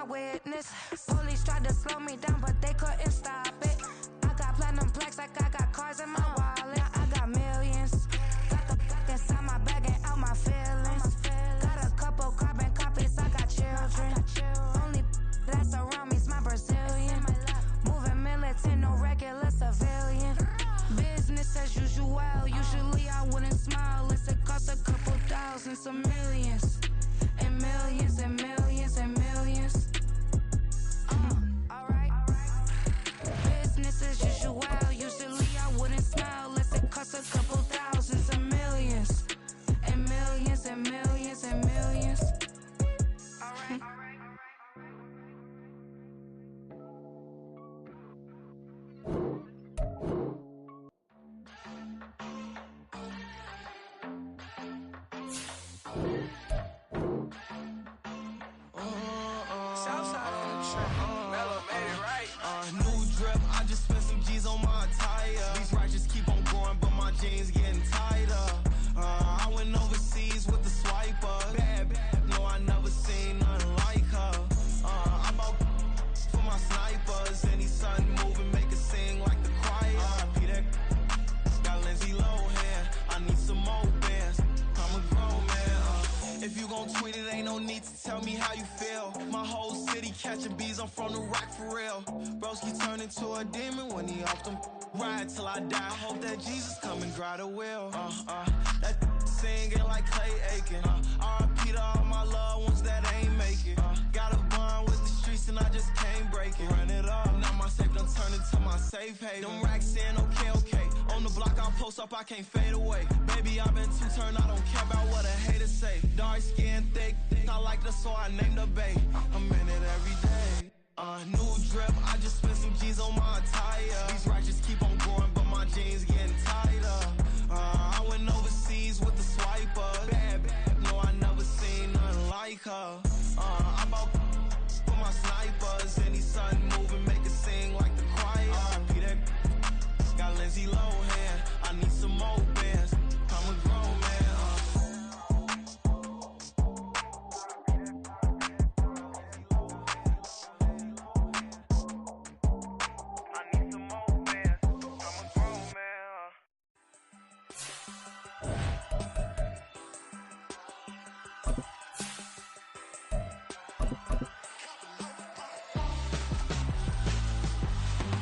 my witness. Police tried to slow me down, but they couldn't stop it. I got platinum plaques like I got cars in my wallet. I got millions. Got the inside my bag and out my feelings. Got a couple carbon copies, I got children. Only that's around me's my Brazilian. Moving militant, no regular civilian. Business as usual, usually I wouldn't smile. It costs a couple thousand, some millions. And millions and millions and millions. Alright. Business as usual, usually I wouldn't smile. Unless it costs a couple thousand, some millions. And millions and millions and millions. Alright. New drip, I just spent some G's on my attire. These righteous keep on growing, but my jeans getting tighter. I went overseas with the swiper. Bad, no, I never seen nothing like her. I bought for my snipers. Any son moving, make it sing like the choir. Peter got Lindsay Lohan. I need some more bands. I'm a grown man. If you gon' tweet it, ain't no need to tell me how you feel. My whole city catching bees, I'm from the rock for real. Broski turn into a demon when he off them. Ride till I die, hope that Jesus come and grab the wheel. That singing like Clay Aiken. R.I.P. to all my loved ones that ain't make it. Got a bond with the streets and I just can't break it. Run it up, now my safe done turned into my safe haven. Them racks in, okay. On the block I post up, I can't fade away. Baby, I've been too turned, I don't care about what a hater say. Dark skin, thick, I like the so I named the bay. I'm in it every day. New drip, I just spent some G's on my attire. These righteous keep on growing, but my jeans getting tighter. I went overseas with the swiper. Bad, no, I never seen nothing like her. I bought for my snipers. Any son moving, make it sing like the choir. Peter got Lindsay Lohan. I need some more bands. I'm a grown man.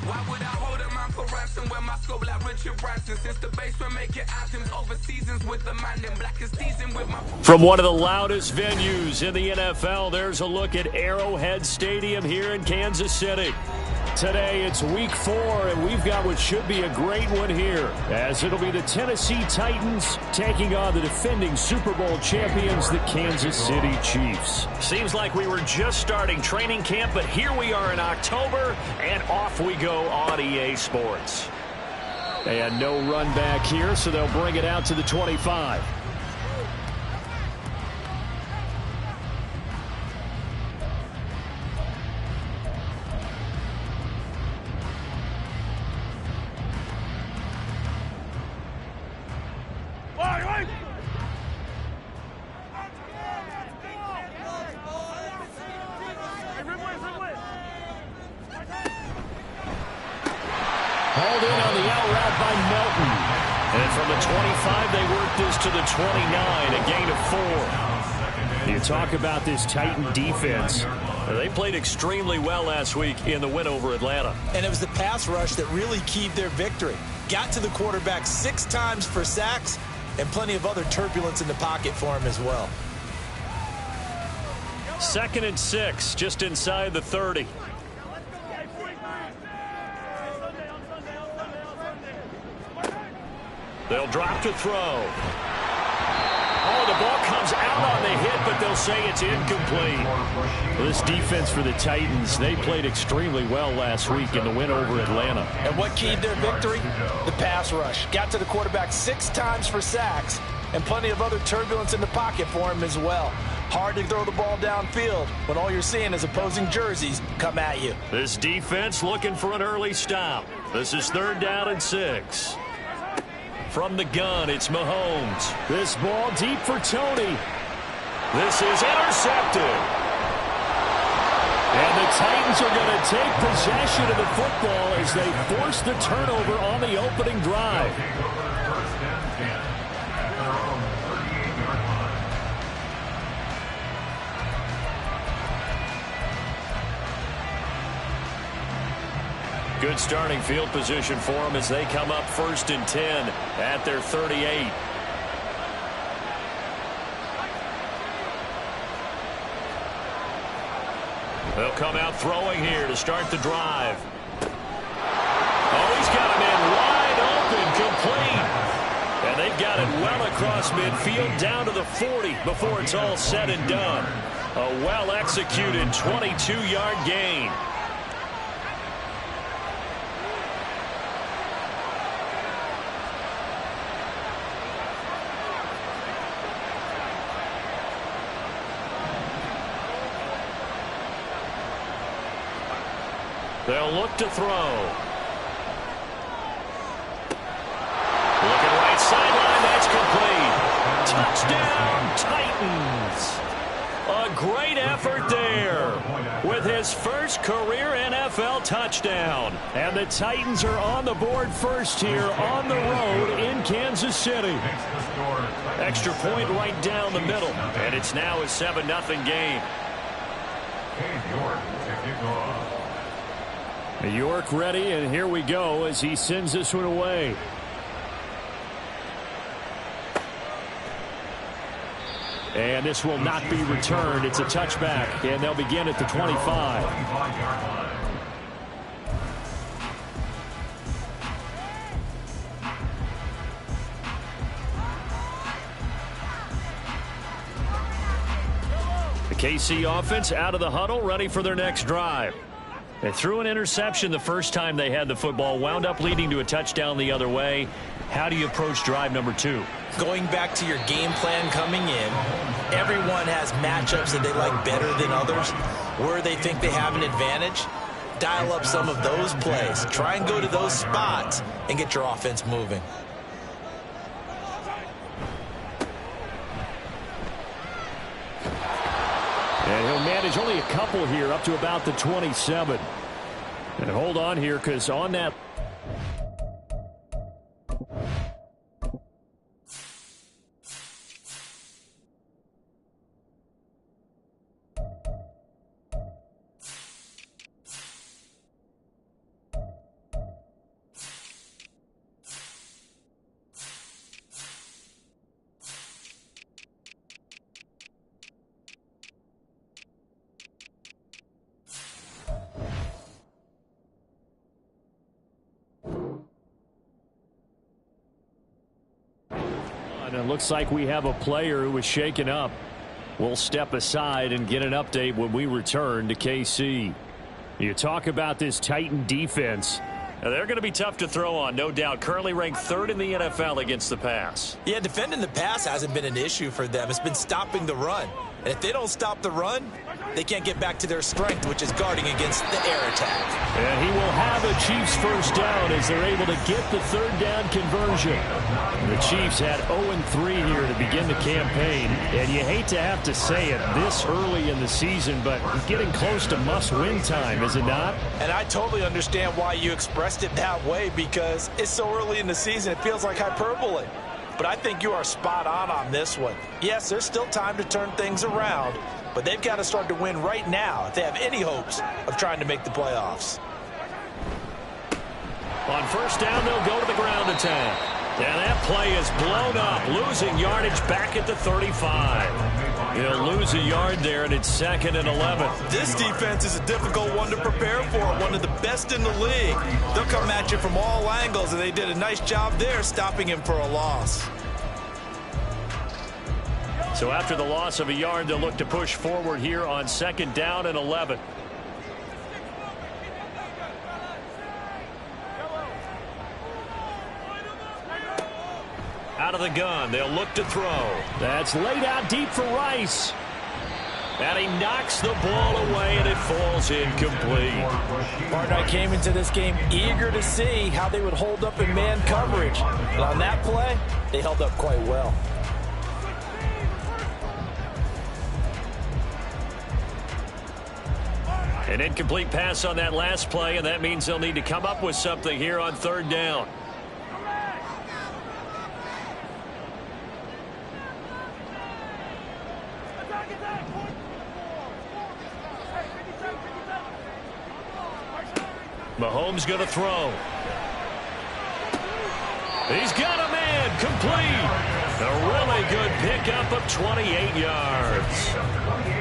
Why would I hold a man for ransom when my scope like Richard Branson? Since the basement making items over seasons with the man in black is teasing with my... From one of the loudest venues in the NFL, there's a look at Arrowhead Stadium here in Kansas City. Today it's week 4, and we've got what should be a great one here, as it'll be the Tennessee Titans taking on the defending Super Bowl champions, the Kansas City Chiefs. Seems like we were just starting training camp, but here we are in October, and off we go on EA Sports. And no run back here, so they'll bring it out to the 25. Hauled in on the out route by Melton. And from the 25, they work this to the 29, a gain of 4. You talk about this Titan defense. They played extremely well last week in the win over Atlanta. And it was the pass rush that really keyed their victory. Got to the quarterback 6 times for sacks, and plenty of other turbulence in the pocket for him as well. 2nd and 6, just inside the 30. They'll drop to throw. Oh, the ball comes out on the hit, but they'll say it's incomplete. This defense for the Titans, they played extremely well last week in the win over Atlanta. And what keyed their victory? The pass rush. Got to the quarterback 6 times for sacks, and plenty of other turbulence in the pocket for him as well. Hard to throw the ball downfield when all you're seeing is opposing jerseys come at you. This defense looking for an early stop. This is 3rd down and 6. From the gun, it's Mahomes. This ball deep for Tony. This is intercepted. And the Titans are going to take possession of the football as they force the turnover on the opening drive. Good starting field position for them as they come up 1st and 10 at their 38. They'll come out throwing here to start the drive. Oh, he's got him in wide open, complete. And they've got it well across midfield down to the 40 before it's all said and done. A well-executed 22-yard gain. They'll look to throw. Looking right sideline. That's complete. Touchdown, Titans. A great effort there with his first career NFL touchdown. And the Titans are on the board first here on the road in Kansas City. Extra point right down the middle. And it's now a 7-0 game. York ready, and here we go as he sends this one away. And this will not be returned. It's a touchback, and they'll begin at the 25. The KC offense out of the huddle, ready for their next drive. They threw an interception the first time they had the football, wound up leading to a touchdown the other way. How do you approach drive number 2? Going back to your game plan coming in, everyone has matchups that they like better than others. Where they think they have an advantage, dial up some of those plays. Try and go to those spots and get your offense moving. And he'll manage only a couple here up to about the 27. And hold on here because on that. And it looks like we have a player who was shaken up. We'll step aside and get an update when we return to KC. You talk about this Titan defense. Now, they're going to be tough to throw on, no doubt. Currently ranked 3rd in the NFL against the pass. Yeah, defending the pass hasn't been an issue for them. It's been stopping the run. And if they don't stop the run, they can't get back to their strength, which is guarding against the air attack. And he will have a Chiefs first down as they're able to get the 3rd down conversion. The Chiefs had 0-3 here to begin the campaign. And you hate to have to say it this early in the season, but getting close to must-win time, is it not? And I totally understand why you expressed it that way, because it's so early in the season, it feels like hyperbole. But I think you are spot on this one. Yes, there's still time to turn things around, but they've got to start to win right now if they have any hopes of trying to make the playoffs. On first down, they'll go to the ground attack. And that play is blown up, losing yardage back at the 35. He'll lose a yard there, and it's 2nd and 11. This defense is a difficult one to prepare for, one of the best in the league. They'll come at you from all angles, and they did a nice job there stopping him for a loss. So after the loss of a yard, they'll look to push forward here on 2nd down and 11. Out of the gun, they'll look to throw. That's laid out deep for Rice. And he knocks the ball away, and it falls incomplete. Partner, I came into this game eager to see how they would hold up in man coverage. And on that play, they held up quite well. An incomplete pass on that last play, and that means they'll need to come up with something here on 3rd down. Mahomes going to throw. He's got a man complete. A really good pickup of 28 yards.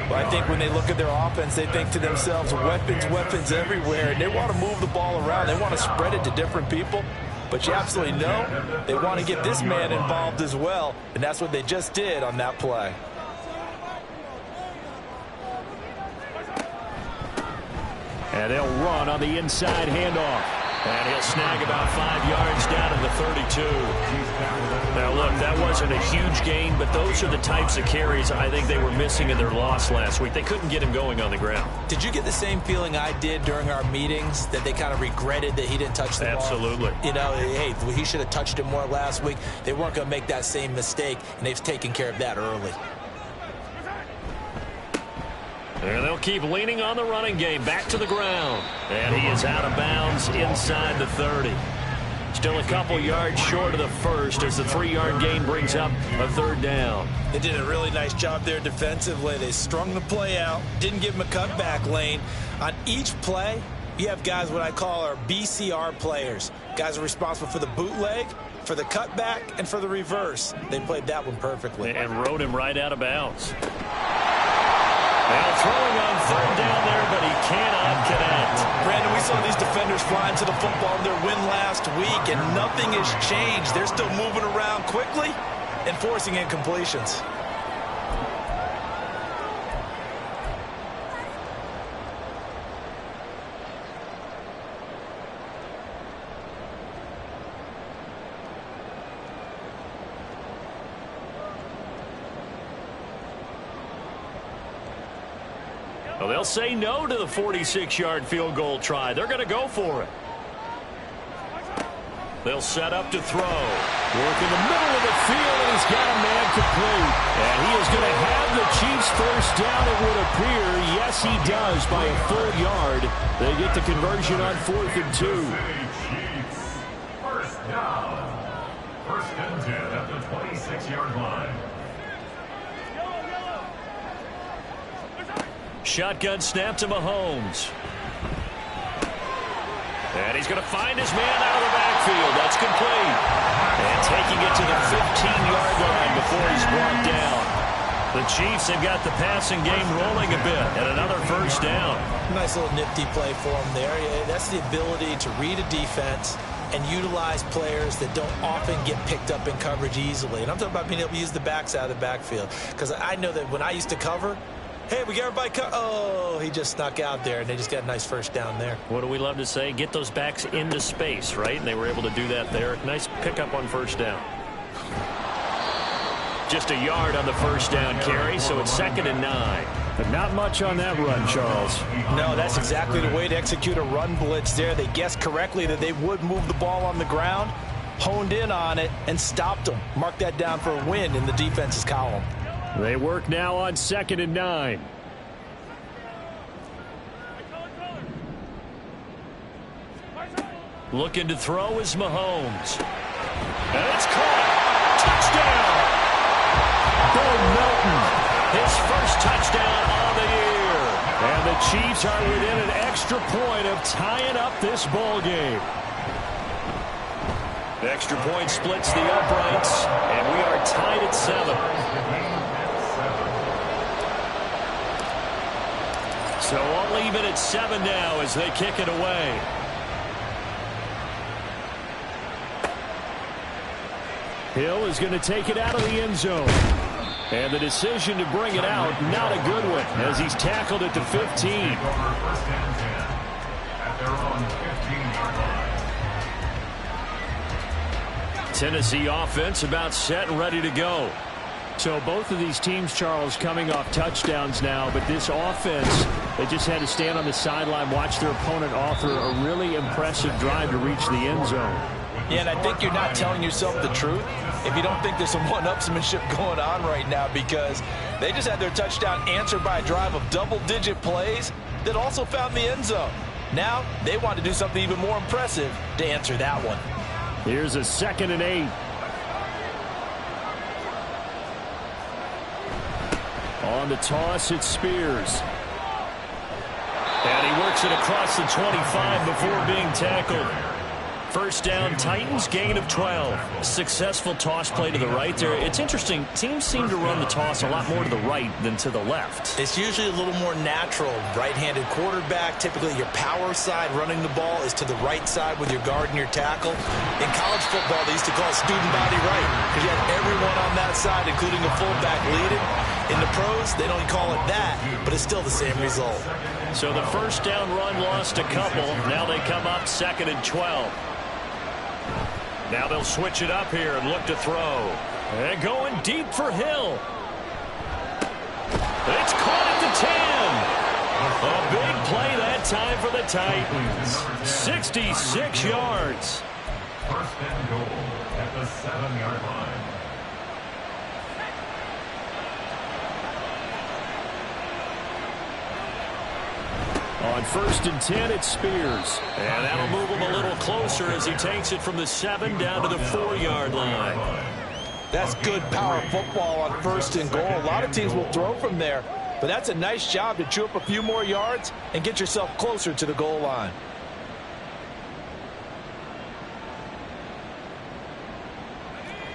Well, I think when they look at their offense, they think to themselves, weapons, weapons everywhere. And they want to move the ball around. They want to spread it to different people. But you absolutely know they want to get this man involved as well. And that's what they just did on that play. And they'll run on the inside handoff. And he'll snag about 5 yards down to the 32. Now, look, that wasn't a huge gain, but those are the types of carries I think they were missing in their loss last week. They couldn't get him going on the ground. Did you get the same feeling I did during our meetings, that they kind of regretted that he didn't touch the ball? Absolutely. You know, hey, he should have touched it more last week. They weren't going to make that same mistake, and they've taken care of that early. And they'll keep leaning on the running game. Back to the ground. And he is out of bounds inside the 30. Still a couple yards short of the first as the 3-yard gain brings up a 3rd down. They did a really nice job there defensively. They strung the play out, didn't give him a cutback lane. On each play, you have guys what I call our BCR players. Guys are responsible for the bootleg, for the cutback, and for the reverse. They played that one perfectly. And rode him right out of bounds. Now throwing on 3rd down there, but he cannot connect. Brandon, we saw these defenders flying to the football in their win last week, and nothing has changed. They're still moving around quickly and forcing incompletions. Well, they'll say no to the 46-yard field goal try. They're going to go for it. They'll set up to throw. Work in the middle of the field, and he's got a man complete. And he is going to have the Chiefs first down, it would appear. Yes, he does, by a full yard. They get the conversion on 4th and 2. First down. 1st and 10 at the 26-yard line. Shotgun snap to Mahomes. And he's going to find his man out of the backfield. That's complete. And taking it to the 15-yard line before he's brought down. The Chiefs have got the passing game rolling a bit, and another first down. Nice little nifty play for him there. That's the ability to read a defense and utilize players that don't often get picked up in coverage easily. And I'm talking about being able to use the backs out of the backfield. Because I know that when I used to cover, hey, we got everybody cut. Oh, he just snuck out there, and they just got a nice first down there. What do we love to say? Get those backs into space, right? And they were able to do that there. Nice pickup on first down. Just a yard on the first down carry, so it's 2nd and 9. But not much on that run, Charles. No, that's exactly the way to execute a run blitz there. They guessed correctly that they would move the ball on the ground, honed in on it, and stopped them. Mark that down for a win in the defense's column. They work now on 2nd and 9. Looking to throw is Mahomes. And it's caught. Touchdown. Bo Melton, his first touchdown on the year. And the Chiefs are within an extra point of tying up this ball game. The extra point splits the uprights, and we are tied at 7. So all even at 7 now as they kick it away. Hill is going to take it out of the end zone. And the decision to bring it out, not a good one, as he's tackled at the 15. First and 10 at their own 15-yard line. Tennessee offense about set and ready to go. So both of these teams, Charles, coming off touchdowns now, but this offense, they just had to stand on the sideline, watch their opponent author a really impressive drive to reach the end zone. Yeah, and I think you're not telling yourself the truth if you don't think there's some one-upsmanship going on right now, because they just had their touchdown answered by a drive of double-digit plays, that also found the end zone. Now they want to do something even more impressive to answer that one. Here's a 2nd and 8. On the toss, it's Spears. And he works it across the 25 before being tackled. First down, Titans, gain of 12. Successful toss play to the right there. It's interesting. Teams seem to run the toss a lot more to the right than to the left. It's usually a little more natural. Right-handed quarterback, typically your power side running the ball is to the right side with your guard and your tackle. In college football, they used to call it student body right because you had everyone on that side, including a fullback, leading. In the pros, they don't call it that, but it's still the same result. So the first down run lost a couple. Now they come up 2nd and 12. Now they'll switch it up here and look to throw. And going deep for Hill. It's caught at the 10. A big play that time for the Titans. 66 yards. First and goal at the 7-yard line. On 1st and 10, it's Spears. And that'll move him a little closer as he takes it from the 7 down to the 4-yard line. That's good power football on 1st and goal. A lot of teams will throw from there, but that's a nice job to chew up a few more yards and get yourself closer to the goal line.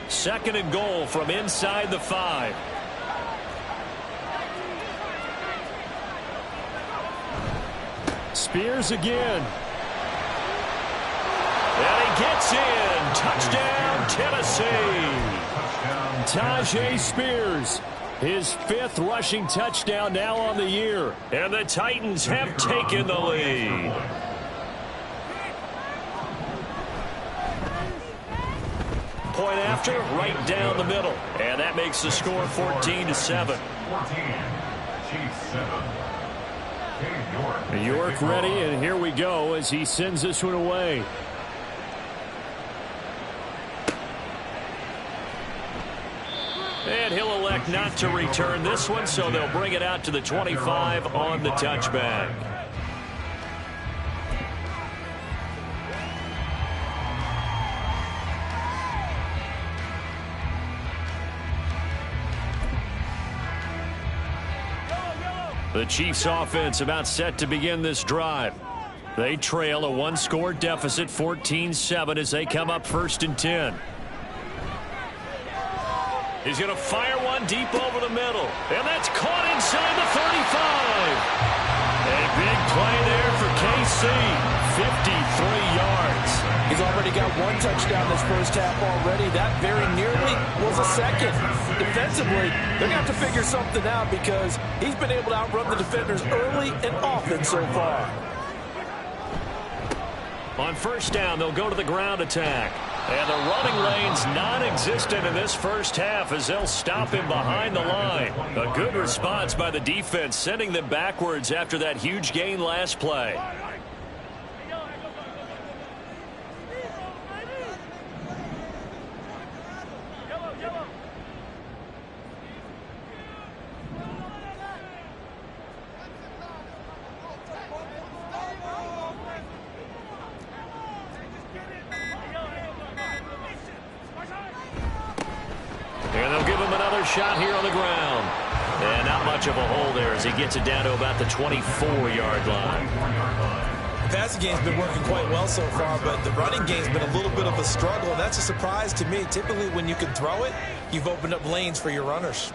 Second and goal from inside the 5. Spears again. And he gets in. Touchdown, Tennessee. Tajay Spears, his 5th rushing touchdown now on the year. And the Titans have taken the lead. Point after, right down the middle. And that makes the score 14-7. 14. Chiefs 7. York ready, and here we go as he sends this one away. And he'll elect not to return this one, so they'll bring it out to the 25 on the touchback. The Chiefs offense about set to begin this drive. They trail a 1-score deficit, 14-7, as they come up 1st and 10. He's going to fire one deep over the middle. And that's caught inside the 35. A big play there for KC. 53 yards. He's already got 1 touchdown this first half already. That very nearly was a 2nd. Defensively, they're going to have to figure something out because he's been able to outrun the defenders early and often so far. On 1st down, they'll go to the ground attack. And the running lane's non-existent in this first half as they'll stop him behind the line. A good response by the defense, sending them backwards after that huge gain last play. Shot here on the ground. And not much of a hole there as he gets it down to about the 24-yard line. The passing game's been working quite well so far, but the running game's been a little bit of a struggle, and that's a surprise to me. Typically, when you can throw it, you've opened up lanes for your runners.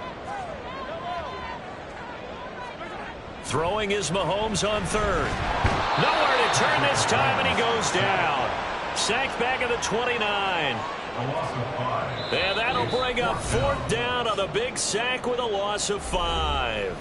Throwing is Mahomes on 3rd. Nowhere to turn this time, and he goes down. Sacked back at the 29. And that'll bring up 4th down on the big sack with a loss of 5.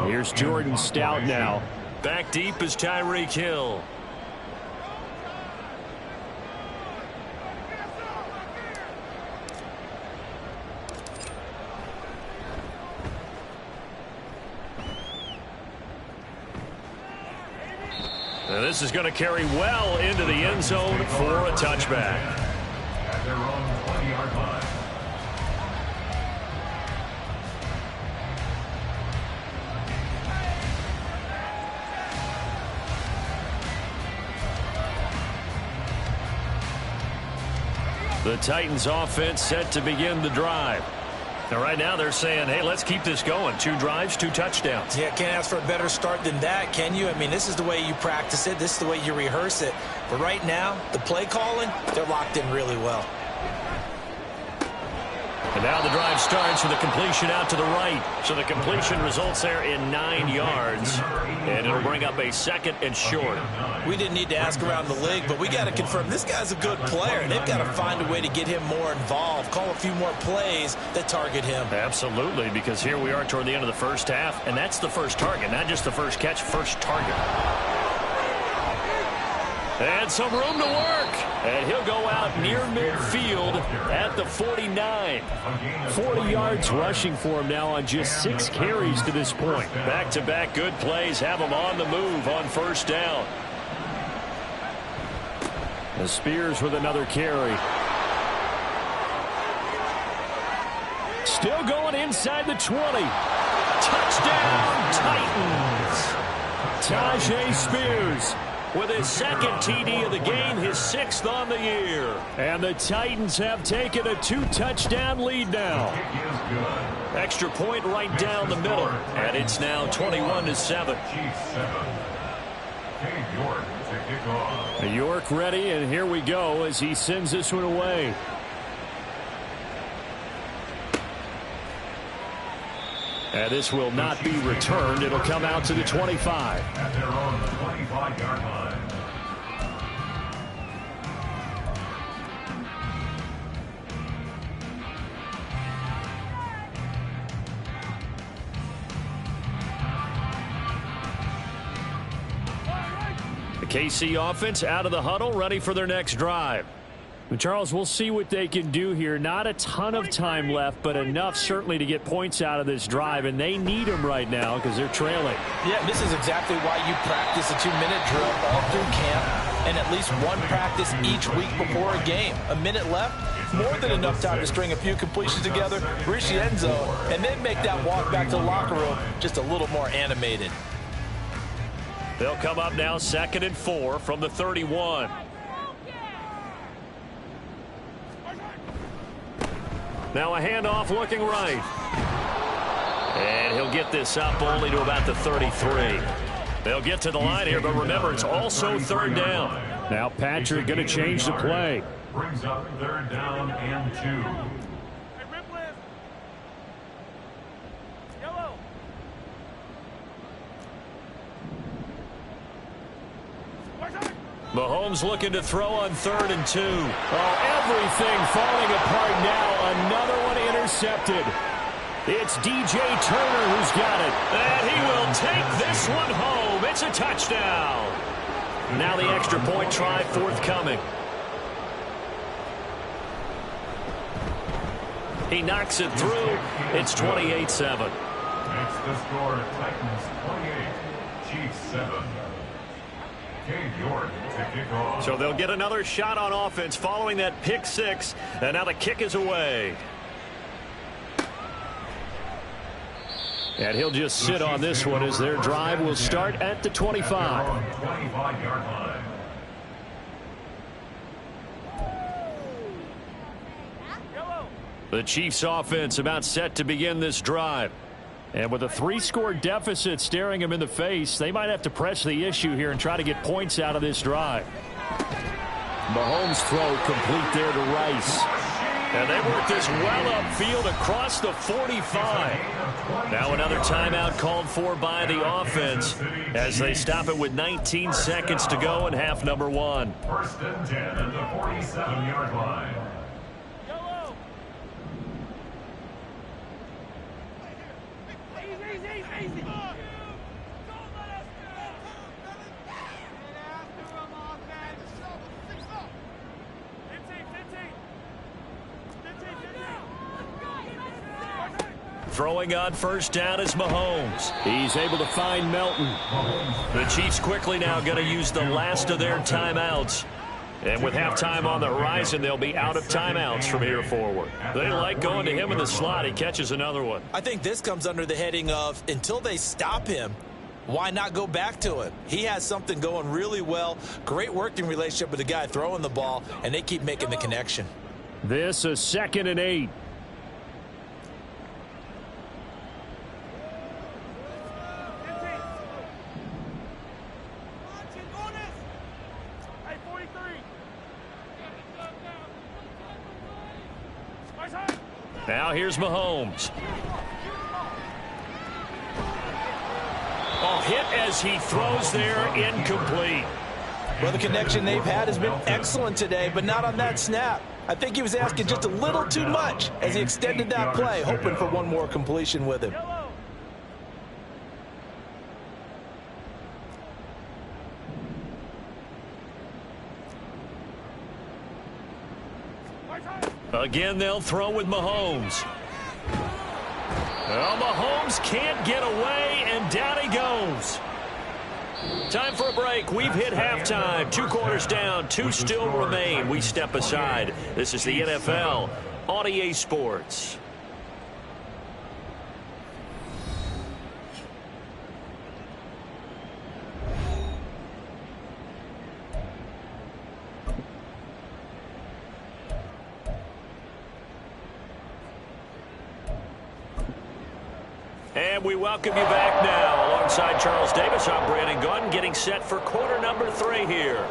Here's Jordan Stout now. Back deep is Tyreek Hill. And this is going to carry well into the end zone for a touchback. At their own 20-yard line. The Titans offense set to begin the drive. Now right now they're saying, hey, let's keep this going. 2 drives, 2 touchdowns. Yeah, can't ask for a better start than that, can you? I mean, this is the way you practice it. This is the way you rehearse it. But right now, the play calling, they're locked in really well. And now the drive starts with a completion out to the right. So the completion results there in 9 yards. And it'll bring up a 2nd and short. We didn't need to ask around the league, but we got to confirm this guy's a good player. They've got to find a way to get him more involved, call a few more plays that target him. Absolutely, because here we are toward the end of the first half, and that's the first target, not just the first catch, first target. And some room to work. And he'll go out near midfield at the 49. 40 yards rushing for him now on just 6 carries to this point. Back-to-back good plays have him on the move on first down. The Spears with another carry. Still going inside the 20. Touchdown, Titans. Tajay Spears with his 2nd TD of the game, his 6th on the year. And the Titans have taken a 2-touchdown lead now. Extra point right down the middle. And it's now 21-7. York ready, and here we go as he sends this one away. And this will not be returned. It'll come out to the 25. At their own 25-yard line. The KC offense out of the huddle, ready for their next drive. Charles, we'll see what they can do here. Not a ton of time left, but enough certainly to get points out of this drive, and they need them right now because they're trailing. Yeah, this is exactly why you practice a 2-minute drill all through camp and at least one practice each week before a game. A minute left, more than enough time to string a few completions together, reach the end zone, and then make that walk back to the locker room just a little more animated. They'll come up now 2nd and 4 from the 31. Now a handoff looking right. And he'll get this up only to about the 33. They'll get to the line here, but remember, it's also 3rd down. Now Patrick going to change the play. Brings up 3rd down and 2. Mahomes looking to throw on 3rd and 2. Oh, everything falling apart now. Another one intercepted. It's DJ Turner who's got it. And he will take this one home. It's a touchdown. Now the extra point try forthcoming. He knocks it through. It's 28-7. Makes the score Titans 28, Chiefs 7. York to kick off. So they'll get another shot on offense following that pick 6. And now the kick is away. And he'll just sit on this one as their drive will start at the 25. 25-yard line. The Chiefs offense about set to begin this drive. And with a 3-score deficit staring them in the face, they might have to press the issue here and try to get points out of this drive. Mahomes' throw complete there to Rice. And they work this well upfield across the 45. Now another timeout called for by the offense as they stop it with 19 seconds to go in half number 1. 1st and 10 at the 47-yard line. Throwing on first down is Mahomes. He's able to find Melton. The Chiefs quickly now going to use the last of their timeouts. And with halftime on the horizon, they'll be out of timeouts from here forward. They like going to him in the slot. He catches another one. I think this comes under the heading of until they stop him, why not go back to him? He has something going really well. Great working relationship with the guy throwing the ball, and they keep making the connection. This is 2nd and 8. Now here's Mahomes. Oh, hit as he throws there, incomplete. Well, the connection they've had has been excellent today, but not on that snap. I think he was asking just a little too much as he extended that play, hoping for one more completion with him. Again, they'll throw with Mahomes. Well, Mahomes can't get away, and down he goes. Time for a break. We've hit halftime. 2 quarters down, 2 still remain. We step aside. This is the NFL on EA Sports. And we welcome you back now. Alongside Charles Davis, I'm Brandon Gaudin, getting set for quarter number 3 here.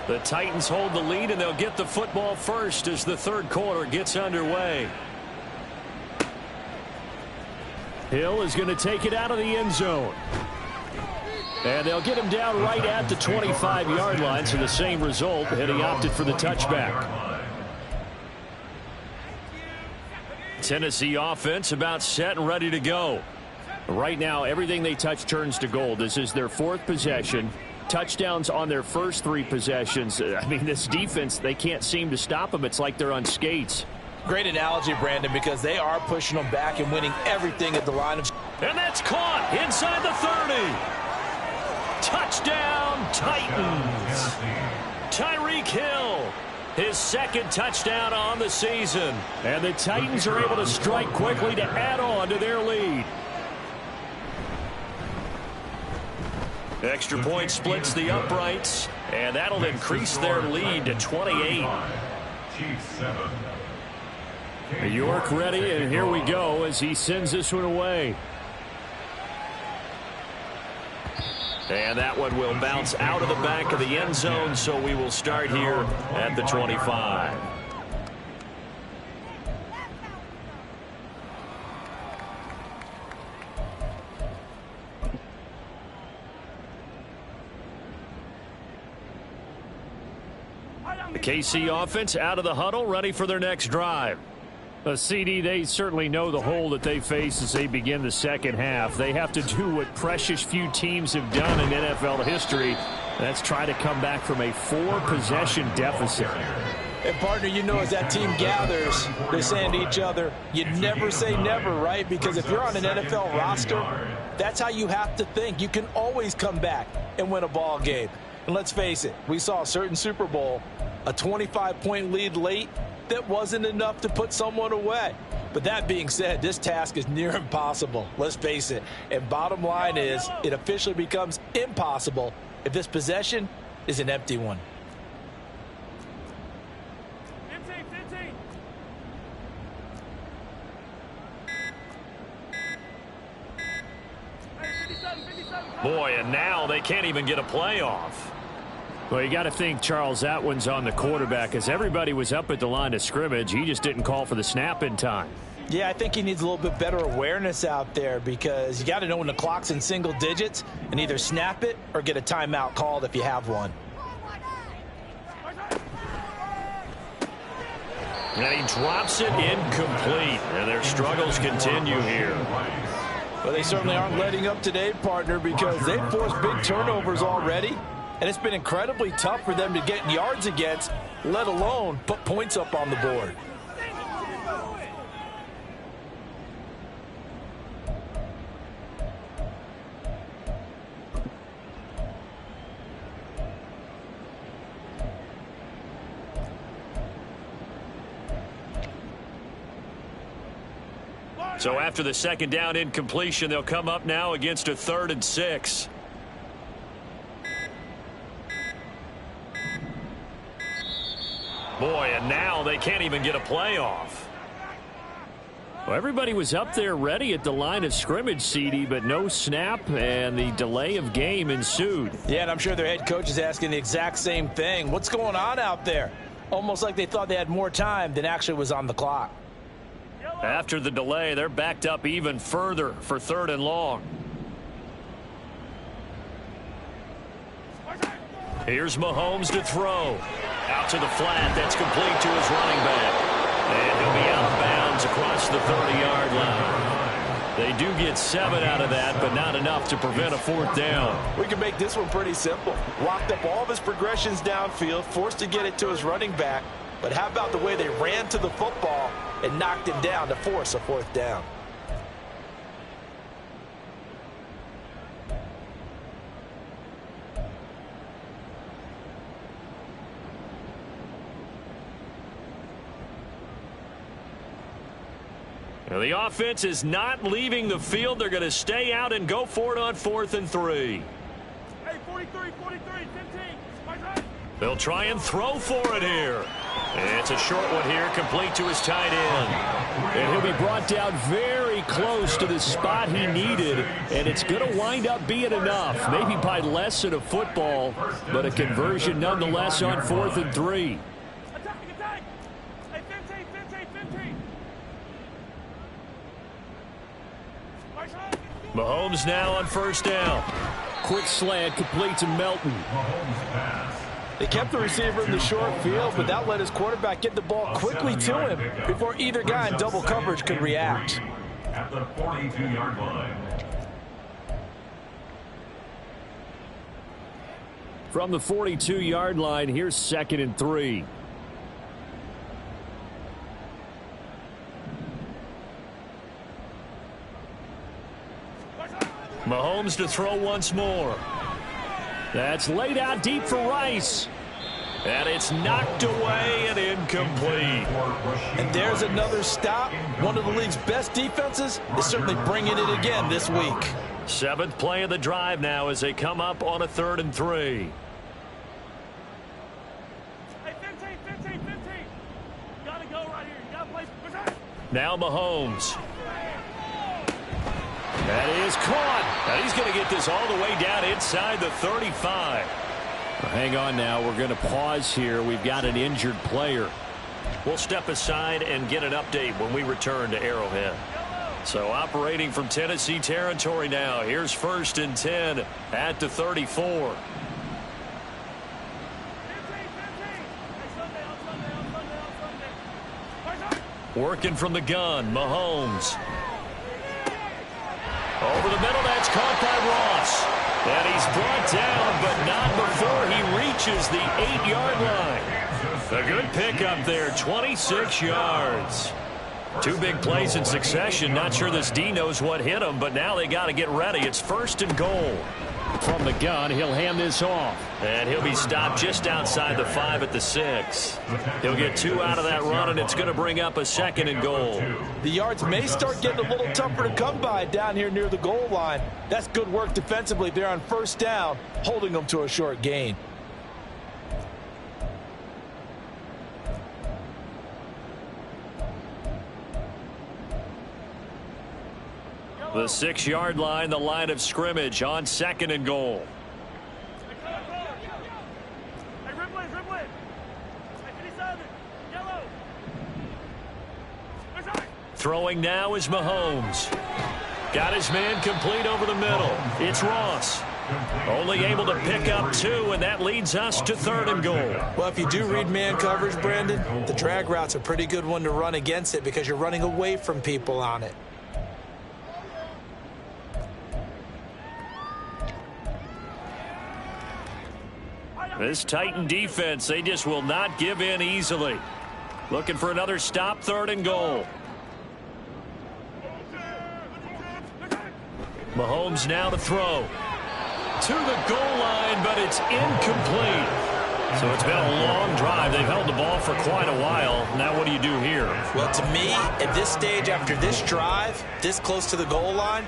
The Titans hold the lead, and they'll get the football first as the 3rd quarter gets underway. Hill is going to take it out of the end zone. And they'll get him down right at the 25-yard line, so the same result, and he opted for the touchback. Tennessee offense about set and ready to go. Right now, everything they touch turns to gold. This is their 4th possession. Touchdowns on their first 3 possessions. I mean, this defense, they can't seem to stop them. It's like they're on skates. Great analogy, Brandon, because they are pushing them back and winning everything at the line of... And that's caught inside the 30. Touchdown, Titans. Tyreek Hill. His 2nd touchdown on the season. And the Titans are able to strike quickly to add on to their lead. Extra point splits the uprights, and that'll increase their lead to 28. York ready, and here we go as he sends this one away. And that one will bounce out of the back of the end zone, so we will start here at the 25. The KC offense out of the huddle, ready for their next drive. CD, they certainly know the hole that they face as they begin the 2nd half. They have to do what precious few teams have done in NFL history. That's try to come back from a 4-possession deficit. And, partner, you know, as that team gathers, they're saying to each other, you never say never, right? Because if you're on an NFL roster, that's how you have to think. You can always come back and win a ball game. And let's face it, we saw a certain Super Bowl, a 25-point lead late, that wasn't enough to put someone away. But that being said, this task is near impossible. Let's face it. And bottom line is, it officially becomes impossible if this possession is an empty one. 15. Boy, and now they can't even get a playoff. Well, you got to think, Charles, that one's on the quarterback, as everybody was up at the line of scrimmage. He just didn't call for the snap in time. Yeah, I think he needs a little bit better awareness out there, because you got to know when the clock's in single digits and either snap it or get a timeout called if you have one. And he drops it incomplete. And their struggles continue here. Well, they certainly aren't letting up today, partner, because they've forced big turnovers already. And it's been incredibly tough for them to get yards against, let alone put points up on the board. So after the second down incompletion, they'll come up now against a 3rd and 6. Boy, and now they can't even get a play off. Well, everybody was up there ready at the line of scrimmage, CD, but no snap, and the delay of game ensued. Yeah, and I'm sure their head coach is asking the exact same thing. What's going on out there? Almost like they thought they had more time than actually was on the clock. After the delay, they're backed up even further for 3rd and long. Here's Mahomes to throw. Out to the flat. That's complete to his running back. And he'll be out of bounds across the 30-yard line. They do get 7 out of that, but not enough to prevent a 4th down. We can make this one pretty simple. Locked up all of his progressions downfield, forced to get it to his running back. But how about the way they ran to the football and knocked him down to force a 4th down? Now the offense is not leaving the field. They're going to stay out and go for it on 4th and 3. Hey, 43, 15. They'll try and throw for it here. And it's a short one here, complete to his tight end. And he'll be brought down very close to the spot he needed, and it's going to wind up being enough. Maybe by less than a football, but a conversion nonetheless on 4th and 3. Attack. Hey, 15. Mahomes now on 1st down. Quick slant complete to Melton. They kept the receiver in the short field, but that let his quarterback get the ball quickly to him before either guy in double coverage could react. At the 42-yard line. From the 42-yard line, here's 2nd and 3. Mahomes to throw once more. That's laid out deep for Rice. And it's knocked away and incomplete. And there's another stop. One of the league's best defenses is certainly bringing it again this week. 7th play of the drive now as they come up on a 3rd and 3. Hey, 15. You gotta go right here. You gotta play. Now Mahomes. That is caught. Now he's going to get this all the way down inside the 35. Well, hang on now. We're going to pause here. We've got an injured player. We'll step aside and get an update when we return to Arrowhead. So operating from Tennessee territory now. Here's 1st and 10 at the 34. Working from the gun, Mahomes. Over the middle, that's caught by Ross. And he's brought down, but not before he reaches the 8-yard line. A good pickup there, 26 yards. 2 big plays in succession. Not sure this D knows what hit him, but now they got to get ready. It's 1st and goal. From the gun, he'll hand this off. And he'll be stopped just outside the 5 at the 6. He'll get 2 out of that run, and it's going to bring up a 2nd and goal. The yards may start getting a little tougher to come by down here near the goal line. That's good work defensively there on 1st down, holding them to a short gain. The 6-yard line, the line of scrimmage on 2nd and goal. Hey, dribble it. Hey, 57. Yellow. Throwing now is Mahomes. Got his man complete over the middle. It's Ross. Only able to pick up 2, and that leads us to 3rd and goal. Well, if you do read man coverage, Brandon, the drag route's a pretty good one to run against it because you're running away from people on it. This Titan defense, they just will not give in easily. Looking for another stop, 3rd and goal. Mahomes now to throw. To the goal line, but it's incomplete. So it's been a long drive. They've held the ball for quite a while. Now what do you do here? Well, to me, at this stage, after this drive, this close to the goal line,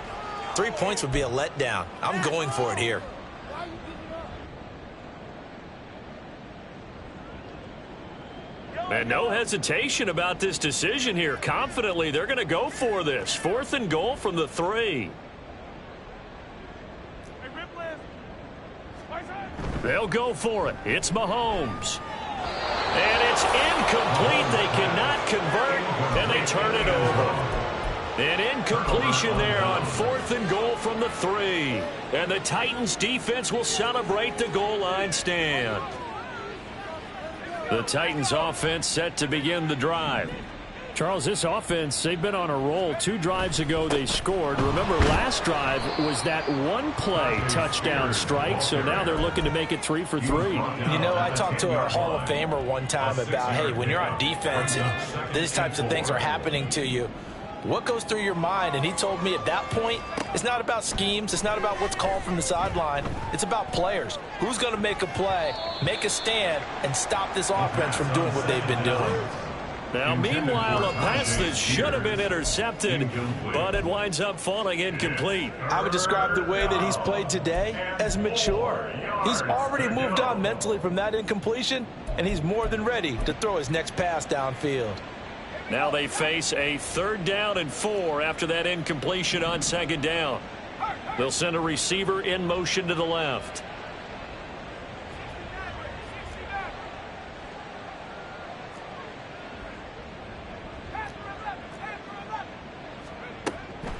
3 points would be a letdown. I'm going for it here. And no hesitation about this decision here. Confidently, they're going to go for this. 4th and goal from the 3. They'll go for it. It's Mahomes. And it's incomplete. They cannot convert, and they turn it over. An incompletion there on 4th and goal from the 3. And the Titans defense will celebrate the goal line stand. The Titans offense set to begin the drive. Charles, this offense, they've been on a roll. 2 drives ago they scored. Remember, last drive was that one-play touchdown strike, so now they're looking to make it 3 for 3. You know, I talked to a Hall of Famer one time about, hey, when you're on defense and these types of things are happening to you, what goes through your mind? And he told me at that point, it's not about schemes. It's not about what's called from the sideline. It's about players. Who's going to make a play, make a stand, and stop this offense from doing what they've been doing? Now, meanwhile, a pass that should have been intercepted, but it winds up falling incomplete. I would describe the way that he's played today as mature. He's already moved on mentally from that incompletion, and he's more than ready to throw his next pass downfield. Now they face a 3rd down and 4 after that incompletion on 2nd down. They'll send a receiver in motion to the left.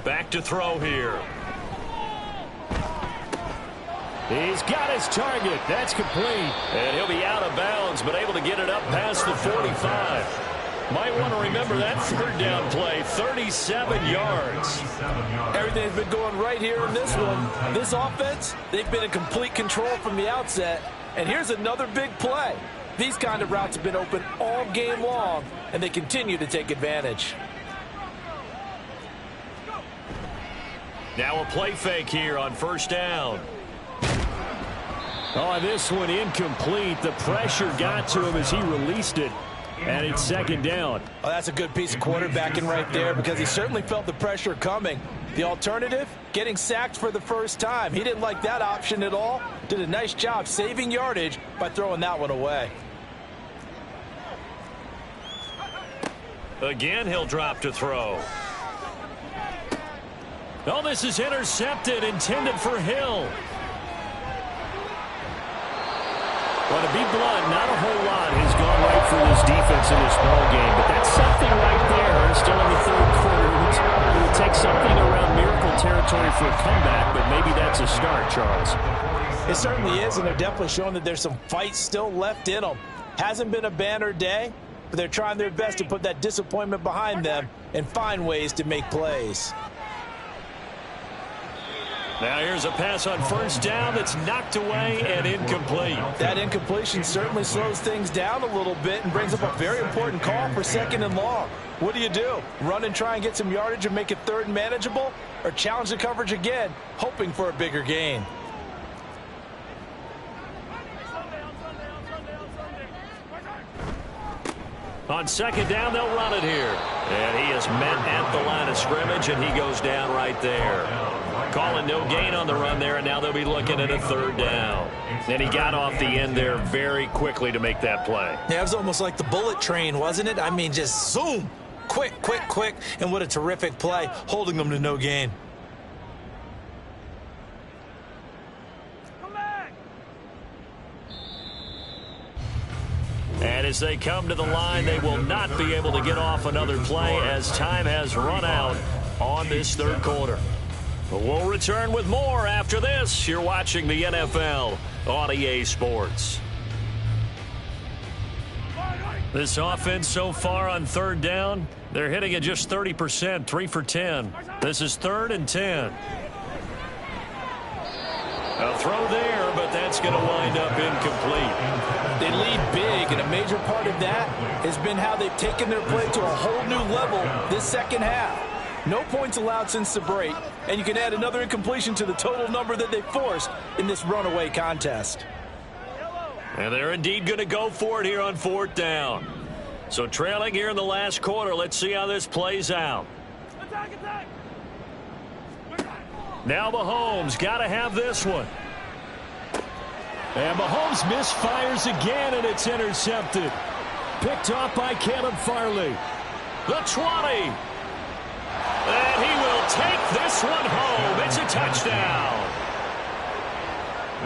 Back to throw here. He's got his target. That's complete. And he'll be out of bounds, but able to get it up past the 45. Might want to remember that 3rd down play, 37 yards. Everything's been going right here in this one. This offense, they've been in complete control from the outset. And here's another big play. These kind of routes have been open all game long, and they continue to take advantage. Now a play fake here on 1st down. Oh, this one incomplete. The pressure got to him as he released it. And it's 2nd down. Oh, that's a good piece of quarterbacking right there because he certainly felt the pressure coming. The alternative, getting sacked for the first time. He didn't like that option at all. Did a nice job saving yardage by throwing that one away. Again, he'll drop to throw. Oh, this is intercepted, intended for Hill. Well, to be blunt, not a whole lot has gone right for this defense in this ball game, but that's something right there. Still in the 3rd quarter. It would take something around miracle territory for a comeback, but maybe that's a start, Charles. It certainly is, and they're definitely showing that there's some fight still left in them. Hasn't been a banner day, but they're trying their best to put that disappointment behind them and find ways to make plays. Now here's a pass on 1st down that's knocked away and incomplete. That incompletion certainly slows things down a little bit and brings up a very important call for 2nd and long. What do? Run and try and get some yardage and make it 3rd and manageable? Or challenge the coverage again, hoping for a bigger gain? On 2nd down, they'll run it here. And he is met at the line of scrimmage, and he goes down right there. Calling no gain on the run there, and now they'll be looking at a 3rd down. And he got off the end there very quickly to make that play. Yeah, it was almost like the bullet train, wasn't it? I mean, just zoom. Quick, and what a terrific play, holding them to no gain. And as they come to the line, they will not be able to get off another play as time has run out on this 3rd quarter. But we'll return with more after this. You're watching the NFL on EA Sports. This offense so far on 3rd down, they're hitting at just 30%, 3 for 10. This is 3rd and 10. A throw there, but that's going to wind up incomplete. They lead big, and a major part of that has been how they've taken their play to a whole new level this 2nd half. No points allowed since the break, and you can add another incompletion to the total number that they forced in this runaway contest. And they're indeed going to go for it here on 4th down. So trailing here in the last quarter. Let's see how this plays out. Attack, attack. Now Mahomes got to have this one. And Mahomes misfires again, and it's intercepted. Picked off by Caleb Farley. The 20. And he will take this one home. It's a touchdown.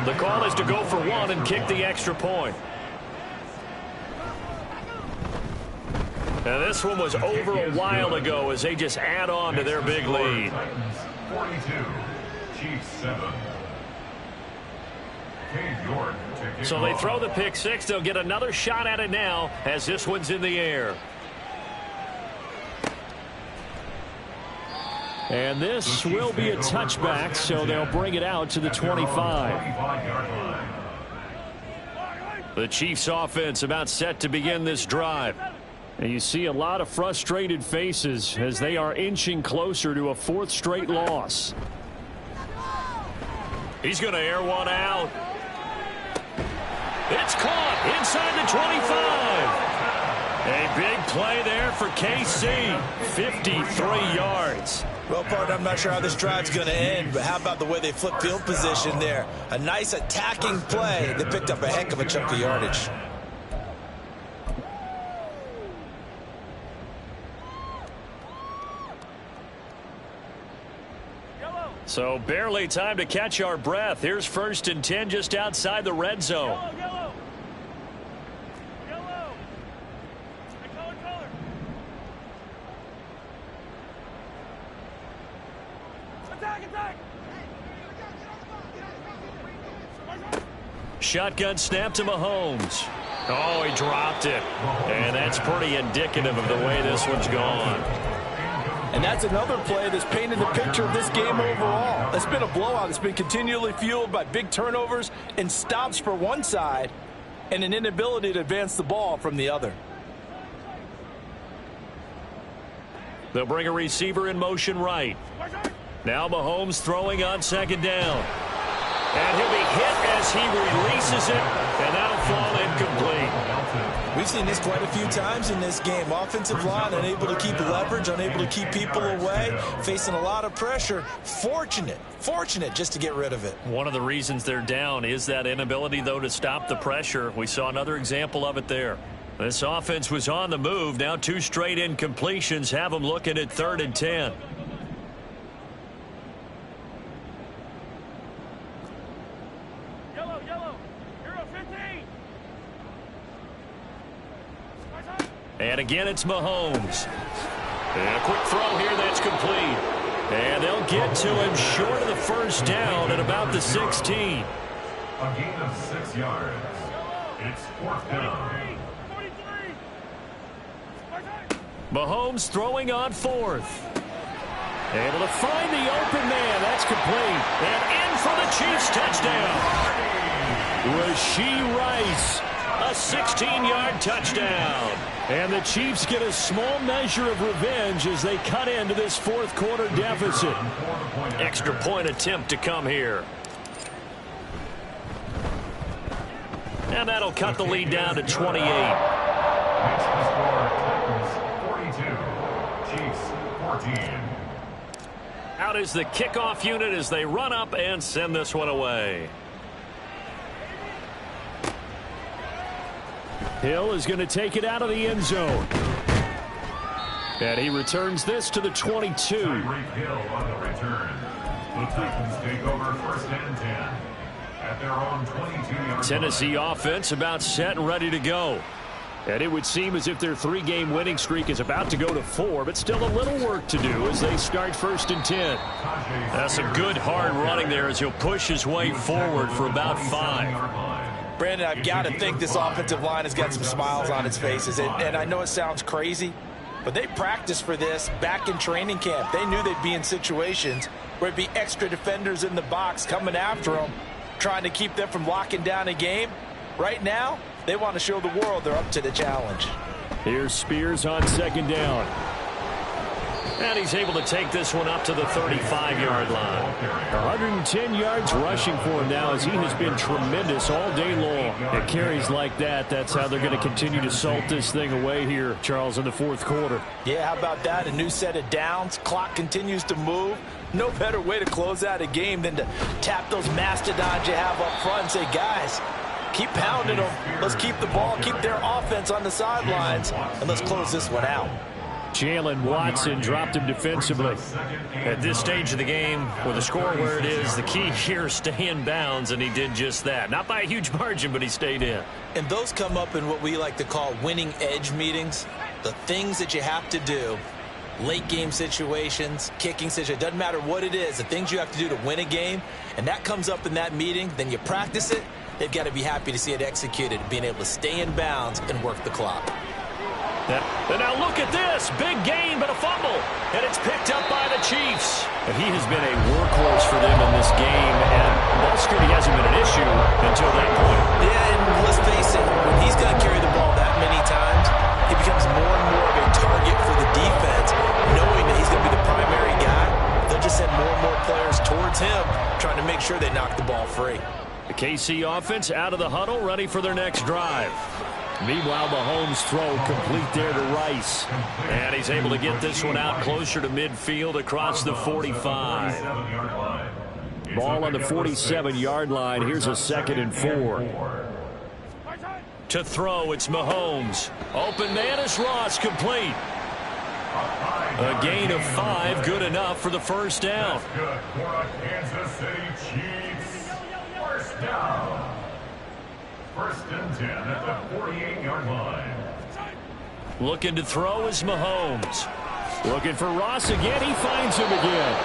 The call is to go for one and kick the extra point. And this one was over a while ago as they just add on to their big lead. 42, Chiefs 7. So they throw the pick six. They'll get another shot at it now as this one's in the air. And this will be a touchback, so they'll bring it out to the 25. The Chiefs offense about set to begin this drive. And you see a lot of frustrated faces as they are inching closer to a 4th straight loss. He's going to air one out. It's caught inside the 25. A big play there for KC. 53 yards. Well, partner, I'm not sure how this drive's going to end, but how about the way they flip field position there? A nice attacking play. They picked up a heck of a chunk of yardage. So barely time to catch our breath. Here's 1st and 10 just outside the red zone. Yellow. Yellow. Color. Attack. Shotgun snap to Mahomes. Oh, he dropped it. And that's pretty indicative of the way this one's gone. And that's another play that's painted the picture of this game overall. It's been a blowout. It's been continually fueled by big turnovers and stops for one side and an inability to advance the ball from the other. They'll bring a receiver in motion right. Now Mahomes throwing on 2nd down. And he'll be hit as he releases it, and that'll fall incomplete. We've seen this quite a few times in this game. Offensive line unable to keep leverage, unable to keep people away, facing a lot of pressure. Fortunate just to get rid of it. One of the reasons they're down is that inability, though, to stop the pressure. We saw another example of it there. This offense was on the move. Now 2 straight incompletions have them looking at 3rd and 10. And again, it's Mahomes. And a quick throw here that's complete. And they'll get to him short of the 1st down at about the 16. A gain of 6 yards. It's 4th down. Mahomes throwing on 4th. Able to find the open man. That's complete. And in for the Chiefs touchdown. Rashee Rice. A 16-yard touchdown. And the Chiefs get a small measure of revenge as they cut into this 4th quarter deficit. Extra point attempt to come here. And that'll cut the lead down to 28. Makes the score Titans 42, Chiefs 14. Out is the kickoff unit as they run up and send this one away. Hill is going to take it out of the end zone. And he returns this to the 22. Tyreek Hill on the return. The Titans take over 1st and 10 at their own 22-yard Tennessee offense about set and ready to go. And it would seem as if their 3-game winning streak is about to go to 4, but still a little work to do as they start 1st and 10. That's some good hard running there as he'll push his way forward for about 5. Brandon, I've got to think this offensive line has got some smiles on its faces. And I know it sounds crazy, but they practiced for this back in training camp. They knew they'd be in situations where it'd be extra defenders in the box coming after them, trying to keep them from locking down a game. Right now, they want to show the world they're up to the challenge. Here's Spears on 2nd down. And he's able to take this one up to the 35-yard line. 110 yards rushing for him now as he has been tremendous all day long. At carries like that, that's how they're going to continue to salt this thing away here, Charles, in the fourth quarter. Yeah, how about that? A new set of downs. Clock continues to move. No better way to close out a game than to tap those mastodons you have up front and say, guys, keep pounding them. Let's keep the ball, keep their offense on the sidelines, and let's close this one out. Jalen Watson dropped him defensively. At this stage of the game, with the score where it is, the key here is stay in bounds, and he did just that. Not by a huge margin, but he stayed in. And those come up in what we like to call winning edge meetings. The things that you have to do, late game situations, kicking situations, doesn't matter what it is, the things you have to do to win a game, and that comes up in that meeting, then you practice it. They've got to be happy to see it executed, being able to stay in bounds and work the clock. And now look at this. Big gain, but a fumble. And it's picked up by the Chiefs. And he has been a workhorse for them in this game, and ball security hasn't been an issue until that point. Yeah, and let's face it, when he's going to carry the ball that many times, he becomes more and more of a target for the defense, knowing that he's going to be the primary guy. They'll just send more and more players towards him, trying to make sure they knock the ball free. The KC offense out of the huddle, ready for their next drive. Meanwhile, Mahomes' throw complete there to Rice. And he's able to get this one out closer to midfield across the 45. Ball on the 47-yard line. Here's a 2nd and 4. To throw, it's Mahomes. Open man is Ross, complete. A gain of 5, good enough for the first down. Good for a Kansas City Chiefs. First down. 1st and 10 at the 48-yard line. Looking to throw is Mahomes. Looking for Ross again. He finds him again.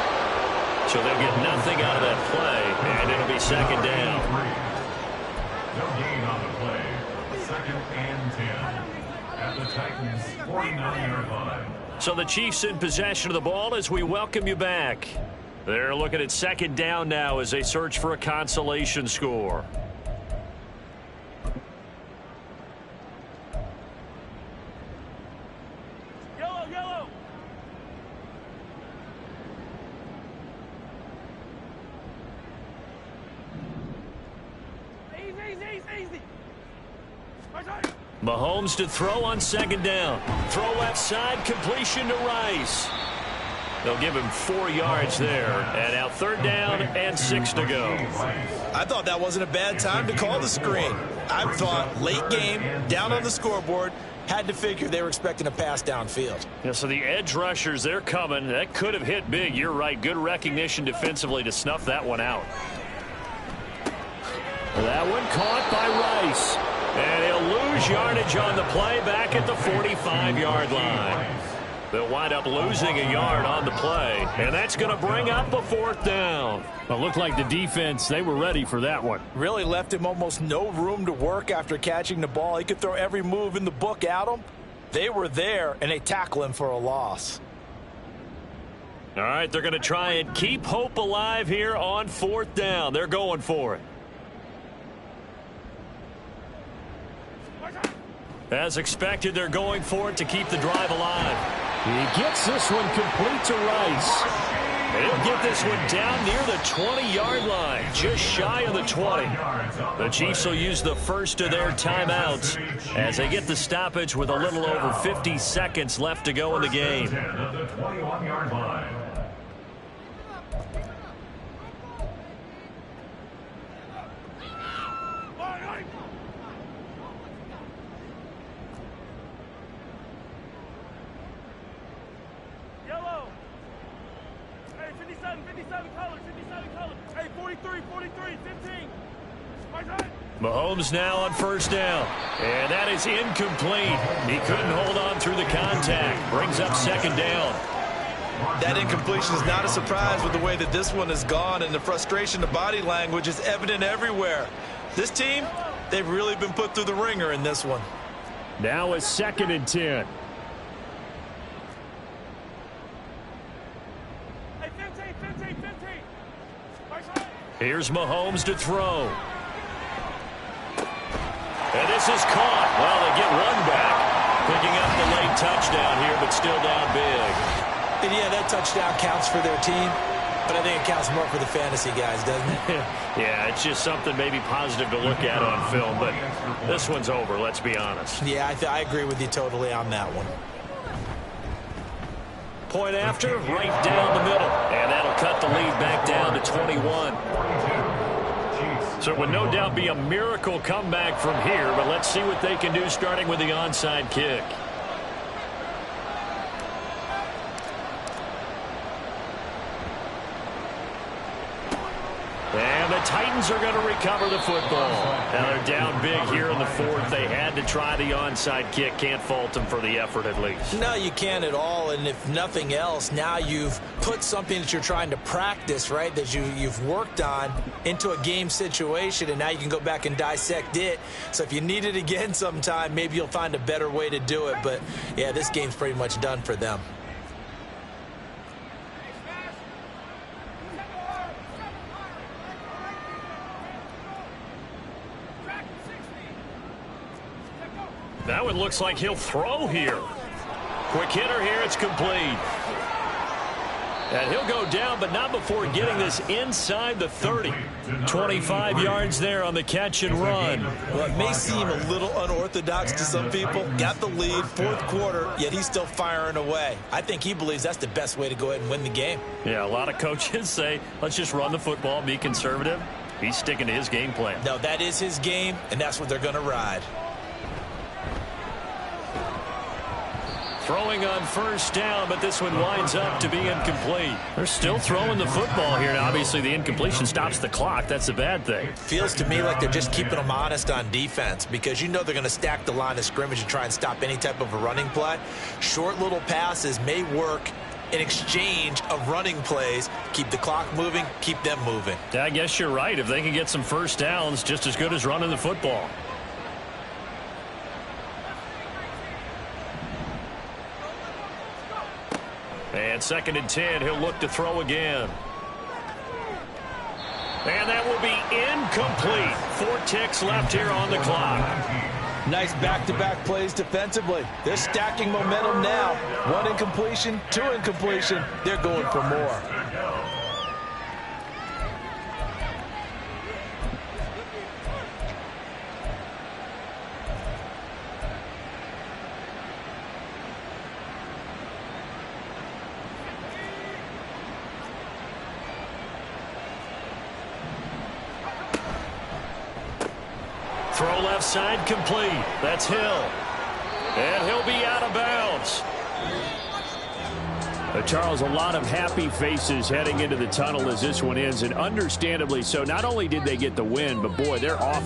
So they'll get nothing out of that play, and it'll be 2nd down. No gain on the play. 2nd and 10 at the Titans' 49-yard line. So the Chiefs in possession of the ball as we welcome you back. They're looking at 2nd down now as they search for a consolation score. Yellow. Easy. Mahomes to throw on 2nd down. Throw left side, completion to Rice. They'll give him 4 yards there. And now 3rd down and 6 to go. I thought that wasn't a bad time to call the screen. I thought late game, down on the scoreboard, had to figure they were expecting a pass downfield. Yeah, so the edge rushers, they're coming. That could have hit big. You're right. Good recognition defensively to snuff that one out. That one caught by Rice. And he'll lose yardage on the play back at the 45-yard line. They'll wind up losing a yard on the play, and that's going to bring up a 4th down. Well, it looked like the defense, they were ready for that one. Really left him almost no room to work after catching the ball. He could throw every move in the book at him. They were there, and they tackle him for a loss. All right, they're going to try and keep hope alive here on 4th down. They're going for it. As expected, they're going for it to keep the drive alive. He gets this one complete to Rice. And he'll get this one down near the 20-yard line, just shy of the 20. The Chiefs will use the first of their timeouts as they get the stoppage with a little over 50 seconds left to go in the game. Yellow. Hey, 57 colors. Hey, 43, 15. Mahomes now on 1st down. And that is incomplete. He couldn't hold on through the contact. Brings up 2nd down. That incompletion is not a surprise with the way that this one has gone, and the frustration, the body language is evident everywhere. This team, they've really been put through the ringer in this one. Now a 2nd and 10. Hey, 15. Here's Mahomes to throw. And this is caught. Well, they get one back. Picking up the late touchdown here, but still down big. And yeah, that touchdown counts for their team, but I think it counts more for the fantasy guys, doesn't it? Yeah, it's just something maybe positive to look at on film, but this one's over, let's be honest. Yeah, I agree with you totally on that one. Point after, right down the middle, and that'll cut the lead back down to 21. So it would no doubt be a miracle comeback from here, but let's see what they can do starting with the onside kick. And the Titans are going to recover the football. Now they're down big here in the fourth. They had to try the onside kick. Can't fault them for the effort at least. No, you can't at all. And if nothing else, now you've put something that you're trying to practice, right, that you've worked on into a game situation, and now you can go back and dissect it. So if you need it again sometime, maybe you'll find a better way to do it. But, yeah, this game's pretty much done for them. That one looks like he'll throw here. Quick hitter here, it's complete. And he'll go down, but not before getting this inside the 30. 25 yards there on the catch and run. Well, it may seem a little unorthodox to some people. Got the lead, fourth quarter, yet he's still firing away. I think he believes that's the best way to go ahead and win the game. Yeah, a lot of coaches say, let's just run the football, be conservative. He's sticking to his game plan. No, that is his game, and that's what they're going to ride. Throwing on first down, but this one winds up to be incomplete. They're still throwing the football here. Now, obviously, the incompletion stops the clock. That's a bad thing. Feels to me like they're just keeping them honest on defense because you know they're going to stack the line of scrimmage and try and stop any type of a running play. Short little passes may work in exchange of running plays. Keep the clock moving, keep them moving. Yeah, I guess you're right. If they can get some first downs, just as good as running the football. And 2nd and 10, he'll look to throw again. And that will be incomplete. 4 ticks left here on the clock. Nice back-to-back plays defensively. They're stacking momentum now. 1 incompletion, 2 incompletion. They're going for more. Throw left side complete. That's Hill. And he'll be out of bounds. Charles, a lot of happy faces heading into the tunnel as this one ends, and understandably so. Not only did they get the win, but boy, their offense